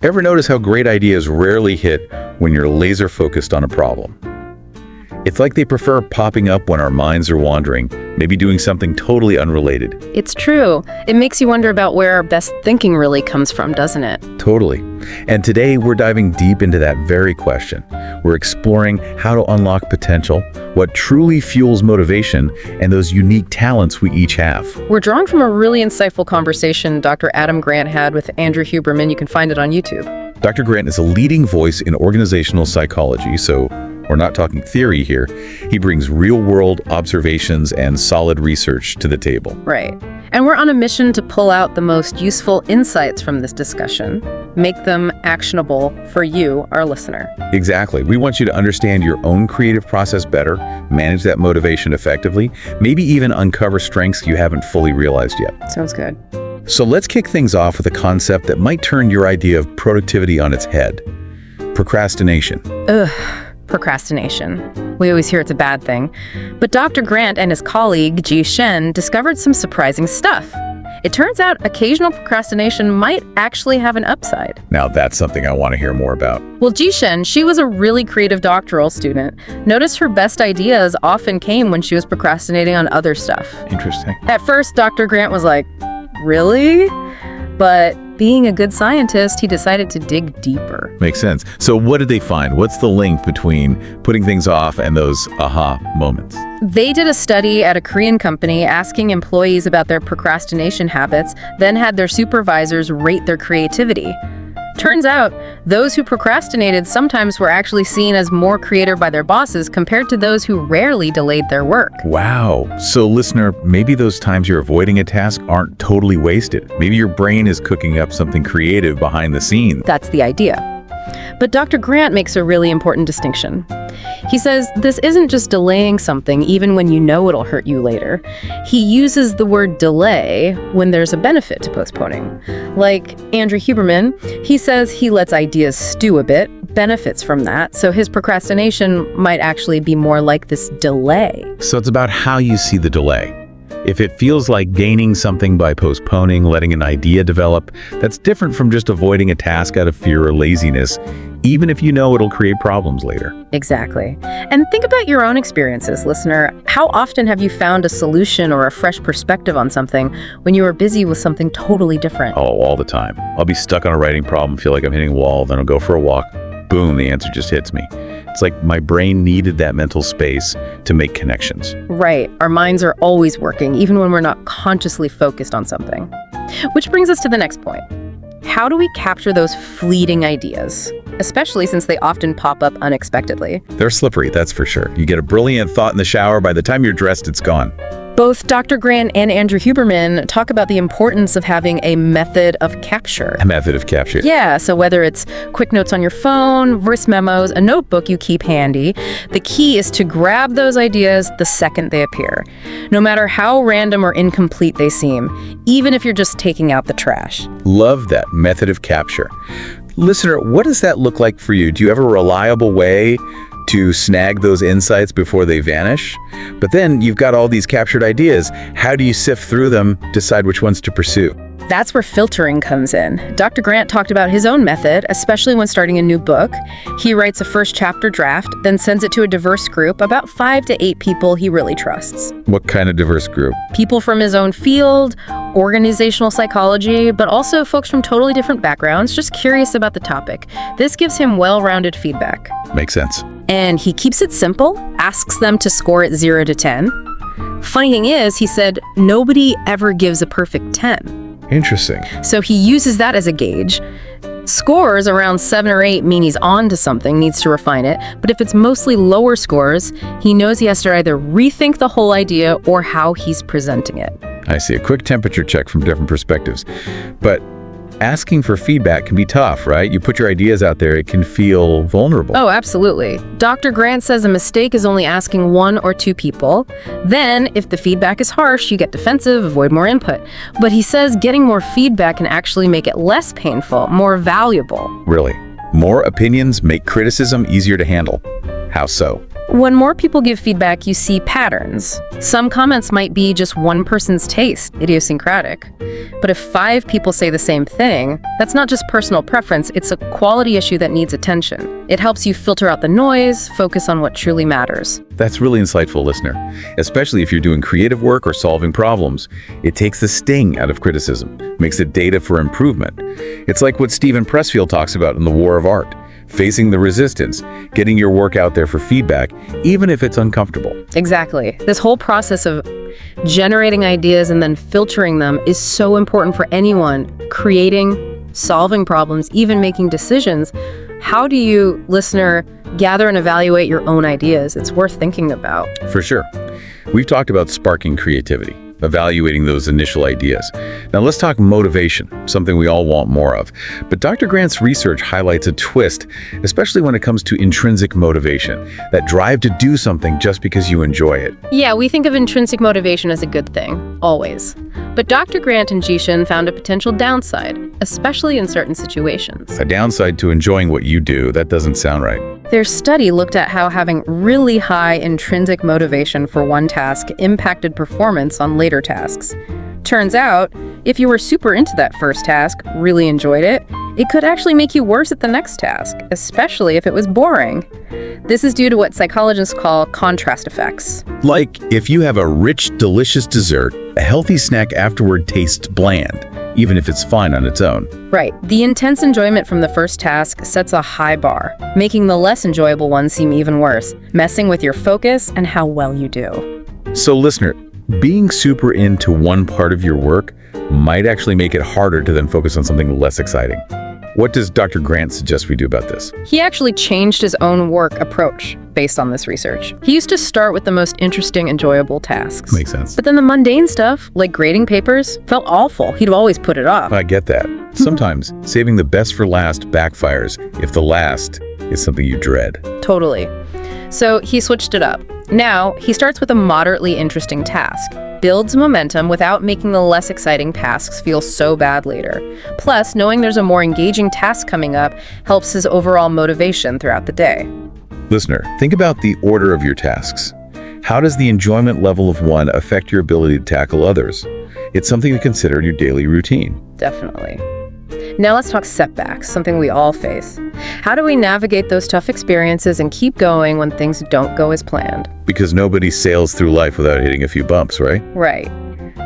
Ever notice how great ideas rarely hit when you're laser focused on a problem? It's like they prefer popping up when our minds are wandering, maybe doing something totally unrelated. It's true. It makes you wonder about where our best thinking really comes from, doesn't it? Totally. And today we're diving deep into that very question. We're exploring how to unlock potential, what truly fuels motivation, and those unique talents we each have. We're drawing from a really insightful conversation Dr. Adam Grant had with Andrew Huberman. You can find it on YouTube. Dr. Grant is a leading voice in organizational psychology, so we're not talking theory here. He brings real-world observations and solid research to the table. Right. And we're on a mission to pull out the most useful insights from this discussion, make them actionable for you, our listener. Exactly. We want you to understand your own creative process better, manage that motivation effectively, maybe even uncover strengths you haven't fully realized yet. Sounds good. So let's kick things off with a concept that might turn your idea of productivity on its head. Procrastination. Procrastination. We always hear it's a bad thing. But Dr. Grant and his colleague, Ji Shen, discovered some surprising stuff. It turns out occasional procrastination might actually have an upside. Now that's something I want to hear more about. Well, Ji Shen, she was a really creative doctoral student. Notice her best ideas often came when she was procrastinating on other stuff. Interesting. At first, Dr. Grant was like, really? But being a good scientist, he decided to dig deeper. Makes sense. So what did they find? What's the link between putting things off and those aha moments? They did a study at a Korean company asking employees about their procrastination habits, then had their supervisors rate their creativity. Turns out, those who procrastinated sometimes were actually seen as more creative by their bosses compared to those who rarely delayed their work. Wow. So listener, maybe those times you're avoiding a task aren't totally wasted. Maybe your brain is cooking up something creative behind the scenes. That's the idea. But Dr. Grant makes a really important distinction. He says this isn't just delaying something even when you know it'll hurt you later. He uses the word delay when there's a benefit to postponing. Like Andrew Huberman, he says he lets ideas stew a bit, benefits from that, so his procrastination might actually be more like this delay. So it's about how you see the delay. If it feels like gaining something by postponing, letting an idea develop, that's different from just avoiding a task out of fear or laziness, even if you know it'll create problems later. Exactly. And think about your own experiences, listener. How often have you found a solution or a fresh perspective on something when you were busy with something totally different? Oh, all the time. I'll be stuck on a writing problem, feel like I'm hitting a wall, then I'll go for a walk. Boom, the answer just hits me. It's like my brain needed that mental space to make connections. Right. Our minds are always working, even when we're not consciously focused on something. Which brings us to the next point. How do we capture those fleeting ideas, especially since they often pop up unexpectedly? They're slippery, that's for sure. You get a brilliant thought in the shower, by the time you're dressed, it's gone. Both Dr. Grant and Andrew Huberman talk about the importance of having a method of capture. A method of capture. Yeah, so whether it's quick notes on your phone, voice memos, a notebook you keep handy, the key is to grab those ideas the second they appear, no matter how random or incomplete they seem, even if you're just taking out the trash. Love that method of capture. Listener, what does that look like for you? Do you have a reliable way to snag those insights before they vanish? But then you've got all these captured ideas. How do you sift through them, decide which ones to pursue? That's where filtering comes in. Dr. Grant talked about his own method, especially when starting a new book. He writes a first chapter draft, then sends it to a diverse group, about 5 to 8 people he really trusts. What kind of diverse group? People from his own field, organizational psychology, but also folks from totally different backgrounds, just curious about the topic. This gives him well-rounded feedback. Makes sense. And he keeps it simple, asks them to score it 0 to 10. Funny thing is, he said, nobody ever gives a perfect 10. Interesting. So he uses that as a gauge. Scores around 7 or 8 mean he's on to something, needs to refine it. But if it's mostly lower scores, he knows he has to either rethink the whole idea or how he's presenting it. I see. A quick temperature check from different perspectives. But asking for feedback can be tough, right? You put your ideas out there, it can feel vulnerable. Oh, absolutely. Dr. Grant says a mistake is only asking 1 or 2 people. Then, if the feedback is harsh, you get defensive, avoid more input. But he says getting more feedback can actually make it less painful, more valuable. Really? More opinions make criticism easier to handle. How so? When more people give feedback, you see patterns. Some comments might be just one person's taste, idiosyncratic. But if 5 people say the same thing, that's not just personal preference, it's a quality issue that needs attention. It helps you filter out the noise, focus on what truly matters. That's really insightful, listener, especially if you're doing creative work or solving problems. It takes the sting out of criticism, makes it data for improvement. It's like what Stephen Pressfield talks about in The War of Art. Facing the resistance, getting your work out there for feedback, even if it's uncomfortable. Exactly. This whole process of generating ideas and then filtering them is so important for anyone creating, solving problems, even making decisions. How do you, listener, gather and evaluate your own ideas? It's worth thinking about. For sure. We've talked about sparking creativity, evaluating those initial ideas. Now let's talk motivation, something we all want more of. But Dr. Grant's research highlights a twist, especially when it comes to intrinsic motivation, that drive to do something just because you enjoy it. Yeah, we think of intrinsic motivation as a good thing, always. But Dr. Grant and Jishan found a potential downside, especially in certain situations. A downside to enjoying what you do, that doesn't sound right. Their study looked at how having really high intrinsic motivation for one task impacted performance on later tasks. Turns out, if you were super into that first task, really enjoyed it, it could actually make you worse at the next task, especially if it was boring. This is due to what psychologists call contrast effects. Like, if you have a rich, delicious dessert, a healthy snack afterward tastes bland, even if it's fine on its own. Right. The intense enjoyment from the first task sets a high bar, making the less enjoyable one seem even worse, messing with your focus and how well you do. So listener, being super into one part of your work might actually make it harder to then focus on something less exciting. What does Dr. Grant suggest we do about this? He actually changed his own work approach based on this research. He used to start with the most interesting, enjoyable tasks. Makes sense. But then the mundane stuff, like grading papers, felt awful. He'd always put it off. I get that. Sometimes saving the best for last backfires if the last is something you dread. Totally. So he switched it up. Now, he starts with a moderately interesting task, builds momentum without making the less exciting tasks feel so bad later. Plus, knowing there's a more engaging task coming up helps his overall motivation throughout the day. Listener, think about the order of your tasks. How does the enjoyment level of one affect your ability to tackle others? It's something to consider in your daily routine. Definitely. Now let's talk setbacks, something we all face. How do we navigate those tough experiences and keep going when things don't go as planned? Because nobody sails through life without hitting a few bumps, right? Right.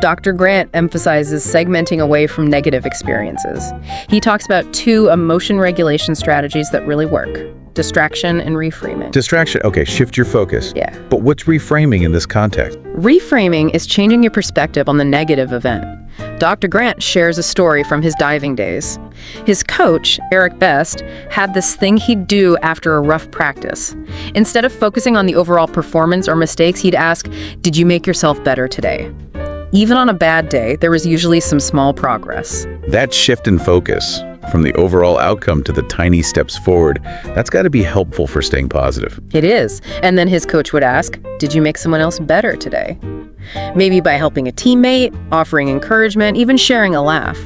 Dr. Grant emphasizes segmenting away from negative experiences. He talks about 2 emotion regulation strategies that really work: distraction and reframing. Distraction, okay, shift your focus. Yeah. But what's reframing in this context? Reframing is changing your perspective on the negative event. Dr. Grant shares a story from his diving days. His coach, Eric Best, had this thing he'd do after a rough practice. Instead of focusing on the overall performance or mistakes, he'd ask, "Did you make yourself better today?" Even on a bad day, there was usually some small progress. That shift in focus, from the overall outcome to the tiny steps forward, that's got to be helpful for staying positive. It is. And then his coach would ask, "Did you make someone else better today?" Maybe by helping a teammate, offering encouragement, even sharing a laugh.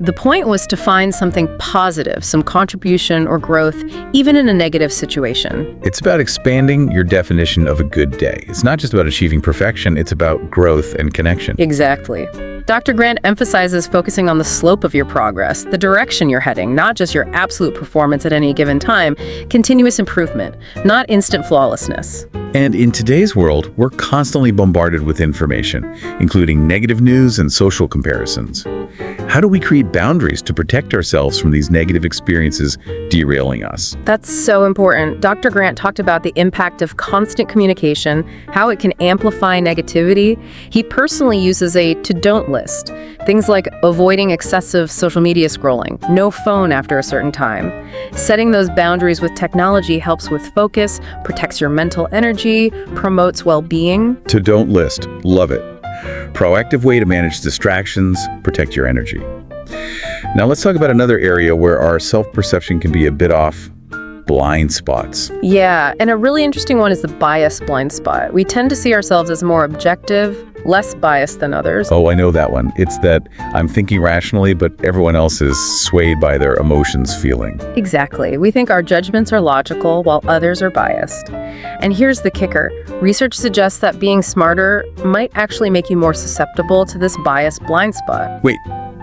The point was to find something positive, some contribution or growth, even in a negative situation. It's about expanding your definition of a good day. It's not just about achieving perfection, it's about growth and connection. Exactly. Dr. Grant emphasizes focusing on the slope of your progress, the direction you're heading, not just your absolute performance at any given time, continuous improvement, not instant flawlessness. And in today's world, we're constantly bombarded with information, including negative news and social comparisons. How do we create boundaries to protect ourselves from these negative experiences derailing us? That's so important. Dr. Grant talked about the impact of constant communication, how it can amplify negativity. He personally uses a to-don't list. Things like avoiding excessive social media scrolling, no phone after a certain time. Setting those boundaries with technology helps with focus, protects your mental energy, promotes well-being. To-don't list. Love it. Proactive way to manage distractions, protect your energy. Now let's talk about another area where our self-perception can be a bit off: blind spots. Yeah, and a really interesting one is the bias blind spot. We tend to see ourselves as more objective, less biased than others. Oh, I know that one. It's that I'm thinking rationally, but everyone else is swayed by their emotions feeling. Exactly. We think our judgments are logical while others are biased. And here's the kicker. Research suggests that being smarter might actually make you more susceptible to this bias blind spot. Wait,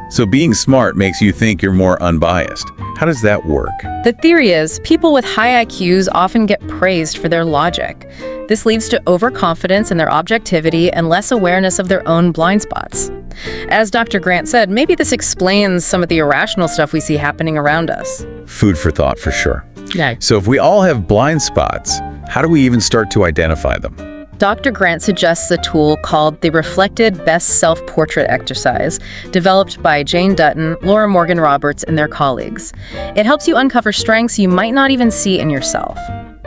so being smart makes you think you're more unbiased. How does that work? The theory is people with high IQs often get praised for their logic. This leads to overconfidence in their objectivity and less awareness of their own blind spots. As Dr. Grant said, maybe this explains some of the irrational stuff we see happening around us. Food for thought, for sure. Yeah. So if we all have blind spots, how do we even start to identify them? Dr. Grant suggests a tool called the Reflected Best Self-Portrait Exercise, developed by Jane Dutton, Laura Morgan Roberts, and their colleagues. It helps you uncover strengths you might not even see in yourself.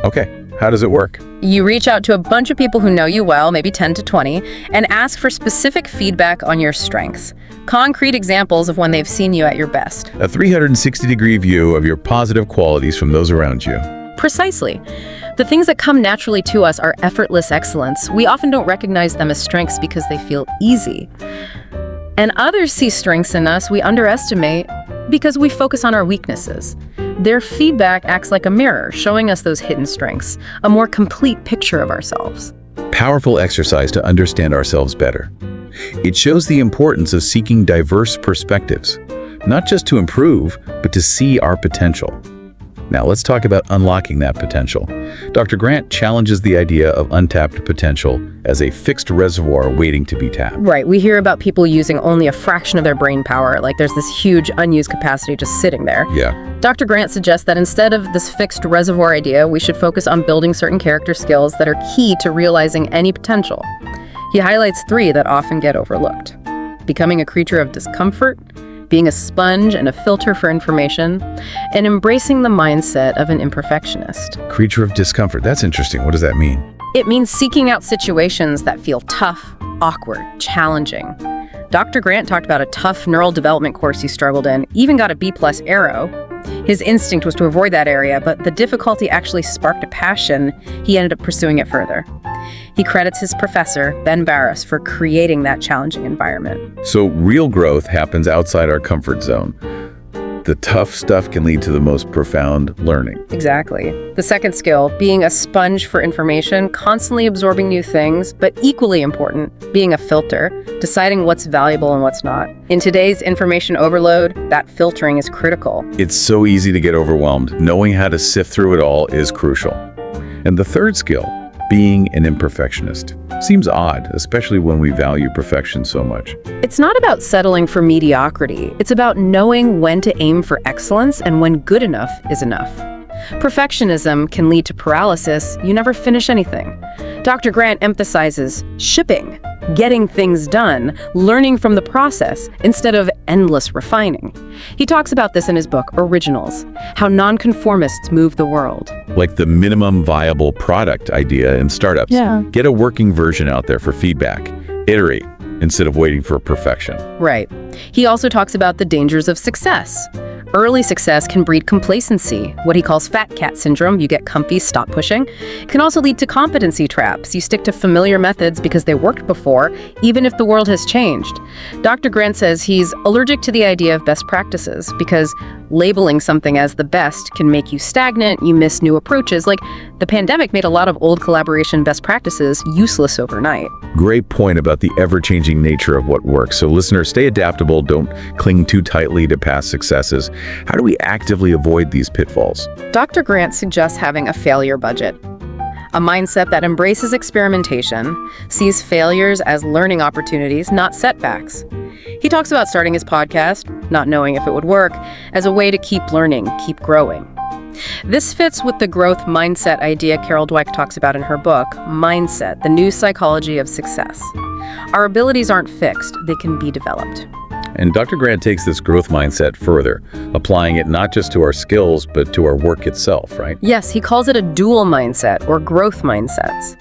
Okay, how does it work? You reach out to a bunch of people who know you well, maybe 10 to 20, and ask for specific feedback on your strengths. Concrete examples of when they've seen you at your best. A 360-degree view of your positive qualities from those around you. Precisely. The things that come naturally to us are effortless excellence. We often don't recognize them as strengths because they feel easy. And others see strengths in us we underestimate because we focus on our weaknesses. Their feedback acts like a mirror, showing us those hidden strengths, a more complete picture of ourselves. Powerful exercise to understand ourselves better. It shows the importance of seeking diverse perspectives, not just to improve, but to see our potential. Now let's talk about unlocking that potential. Dr. Grant challenges the idea of untapped potential as a fixed reservoir waiting to be tapped. Right, we hear about people using only a fraction of their brain power, like there's this huge unused capacity just sitting there. Yeah. Dr. Grant suggests that instead of this fixed reservoir idea, we should focus on building certain character skills that are key to realizing any potential. He highlights 3 that often get overlooked: becoming a creature of discomfort, being a sponge and a filter for information, and embracing the mindset of an imperfectionist. Creature of discomfort. That's interesting. What does that mean? It means seeking out situations that feel tough, awkward, challenging. Dr. Grant talked about a tough neural development course he struggled in, even got a B+ arrow. His instinct was to avoid that area, but the difficulty actually sparked a passion. He ended up pursuing it further. He credits his professor, Ben Barris, for creating that challenging environment. So real growth happens outside our comfort zone. The tough stuff can lead to the most profound learning. Exactly. The second skill, being a sponge for information, constantly absorbing new things, but equally important, being a filter, deciding what's valuable and what's not. In today's information overload, that filtering is critical. It's so easy to get overwhelmed. Knowing how to sift through it all is crucial. And the third skill, being an imperfectionist. Seems odd, especially when we value perfection so much. It's not about settling for mediocrity. It's about knowing when to aim for excellence and when good enough is enough. Perfectionism can lead to paralysis. You never finish anything. Dr. Grant emphasizes shipping, getting things done, learning from the process instead of endless refining. He talks about this in his book, Originals, how nonconformists move the world. Like the minimum viable product idea in startups. Yeah. Get a working version out there for feedback. Iterate instead of waiting for perfection. Right. He also talks about the dangers of success. Early success can breed complacency, what he calls fat cat syndrome. You get comfy, stop pushing. It can also lead to competency traps. You stick to familiar methods because they worked before, even if the world has changed. Dr. Grant says he's allergic to the idea of best practices because labeling something as the best can make you stagnant, you miss new approaches. Like the pandemic made a lot of old collaboration best practices useless overnight. Great point about the ever-changing nature of what works. So listeners, stay adaptable. Don't cling too tightly to past successes. How do we actively avoid these pitfalls? Dr. Grant suggests having a failure budget, a mindset that embraces experimentation, sees failures as learning opportunities, not setbacks. He talks about starting his podcast, not knowing if it would work, as a way to keep learning, keep growing. This fits with the growth mindset idea Carol Dweck talks about in her book, Mindset, the New Psychology of Success. Our abilities aren't fixed, they can be developed. And Dr. Grant takes this growth mindset further, applying it not just to our skills, but to our work itself, right? Yes, he calls it a dual mindset or growth mindsets.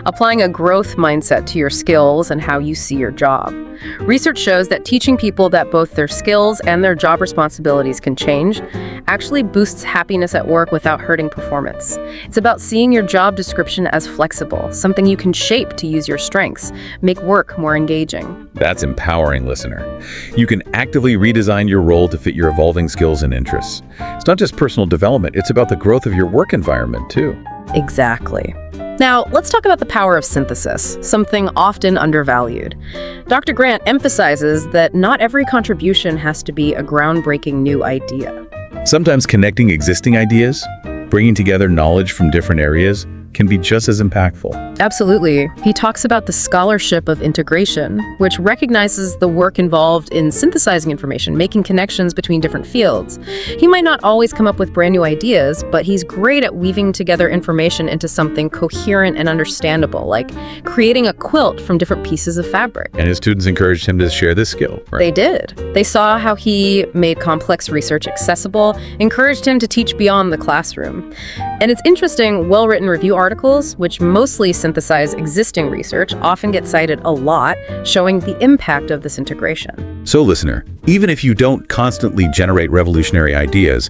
Applying a growth mindset to your skills and how you see your job. Research shows that teaching people that both their skills and their job responsibilities can change actually boosts happiness at work without hurting performance. It's about seeing your job description as flexible, something you can shape to use your strengths, make work more engaging. That's empowering, listener. You can actively redesign your role to fit your evolving skills and interests. It's not just personal development, it's about the growth of your work environment, too. Exactly. Now, let's talk about the power of synthesis, something often undervalued. Dr. Grant emphasizes that not every contribution has to be a groundbreaking new idea. Sometimes connecting existing ideas, bringing together knowledge from different areas, can be just as impactful. Absolutely. He talks about the scholarship of integration, which recognizes the work involved in synthesizing information, making connections between different fields. He might not always come up with brand new ideas, but he's great at weaving together information into something coherent and understandable, like creating a quilt from different pieces of fabric. And his students encouraged him to share this skill, right? They did. They saw how he made complex research accessible, encouraged him to teach beyond the classroom. And it's interesting, well-written review articles, which mostly synthesize existing research, often get cited a lot, showing the impact of this integration. So, listener, even if you don't constantly generate revolutionary ideas,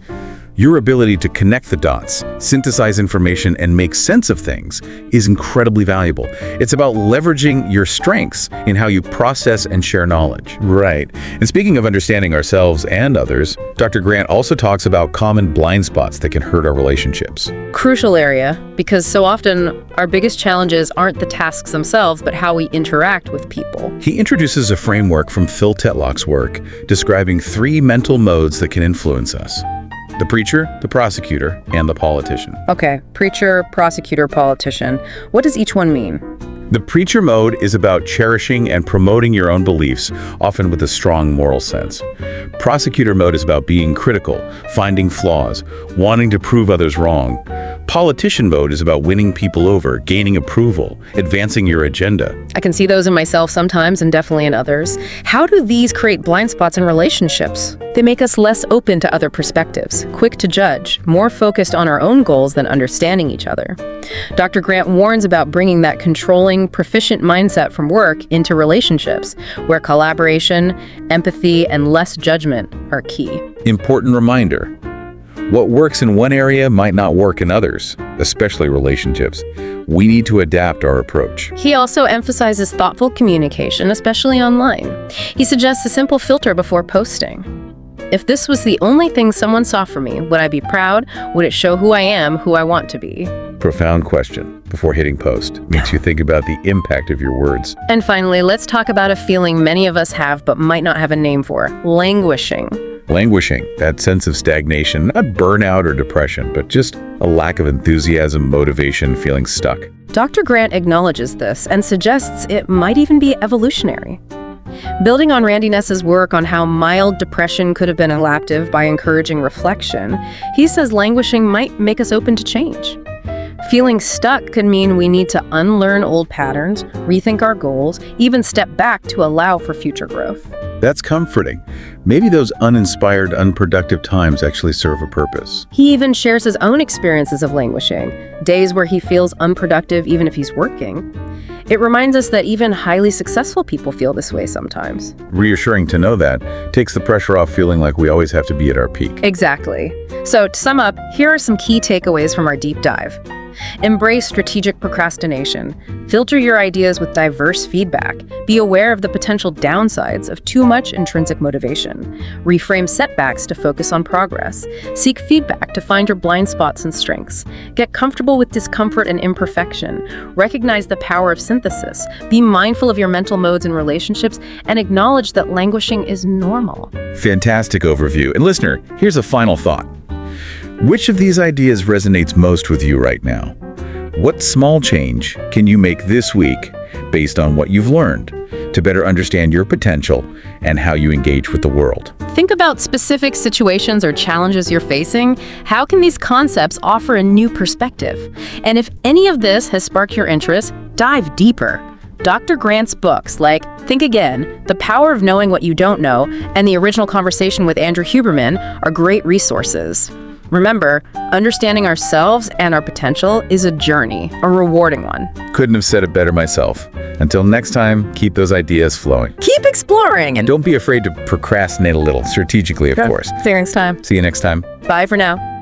your ability to connect the dots, synthesize information, and make sense of things is incredibly valuable. It's about leveraging your strengths in how you process and share knowledge. Right. And speaking of understanding ourselves and others, Dr. Grant also talks about common blind spots that can hurt our relationships. Crucial area, because so often our biggest challenges aren't the tasks themselves, but how we interact with people. He introduces a framework from Phil Tetlock's work describing 3 mental modes that can influence us: the preacher, the prosecutor, and the politician. Okay, preacher, prosecutor, politician. What does each one mean? The preacher mode is about cherishing and promoting your own beliefs, often with a strong moral sense. Prosecutor mode is about being critical, finding flaws, wanting to prove others wrong. Politician mode is about winning people over, gaining approval, advancing your agenda. I can see those in myself sometimes and definitely in others. How do these create blind spots in relationships? They make us less open to other perspectives, quick to judge, more focused on our own goals than understanding each other. Dr. Grant warns about bringing that controlling, proficient mindset from work into relationships, where collaboration, empathy, and less judgment are key. Important reminder: what works in one area might not work in others, especially relationships. We need to adapt our approach. He also emphasizes thoughtful communication, especially online. He suggests a simple filter before posting. If this was the only thing someone saw from me, would I be proud? Would it show who I am, who I want to be? Profound question before hitting post. Makes you think about the impact of your words. And finally, let's talk about a feeling many of us have but might not have a name for: languishing. Languishing, that sense of stagnation, not burnout or depression, but just a lack of enthusiasm, motivation, feeling stuck. Dr. Grant acknowledges this and suggests it might even be evolutionary. Building on Randy Ness's work on how mild depression could have been adaptive by encouraging reflection, he says languishing might make us open to change. Feeling stuck could mean we need to unlearn old patterns, rethink our goals, even step back to allow for future growth. That's comforting. Maybe those uninspired, unproductive times actually serve a purpose. He even shares his own experiences of languishing, days where he feels unproductive even if he's working. It reminds us that even highly successful people feel this way sometimes. Reassuring to know that. Takes the pressure off feeling like we always have to be at our peak. Exactly. So to sum up, here are some key takeaways from our deep dive. Embrace strategic procrastination. Filter your ideas with diverse feedback. Be aware of the potential downsides of too much intrinsic motivation. Reframe setbacks to focus on progress. Seek feedback to find your blind spots and strengths. Get comfortable with discomfort and imperfection. Recognize the power of synthesis. Be mindful of your mental modes in relationships and acknowledge that languishing is normal. Fantastic overview. And listener, here's a final thought. Which of these ideas resonates most with you right now? What small change can you make this week based on what you've learned to better understand your potential and how you engage with the world? Think about specific situations or challenges you're facing. How can these concepts offer a new perspective? And if any of this has sparked your interest, dive deeper. Dr. Grant's books like Think Again, The Power of Knowing What You Don't Know, and The Original Conversation with Andrew Huberman are great resources. Remember, understanding ourselves and our potential is a journey, a rewarding one. Couldn't have said it better myself. Until next time, keep those ideas flowing. Keep exploring and Don't be afraid to procrastinate a little, strategically, of course. see you next time. See you next time. Bye for now.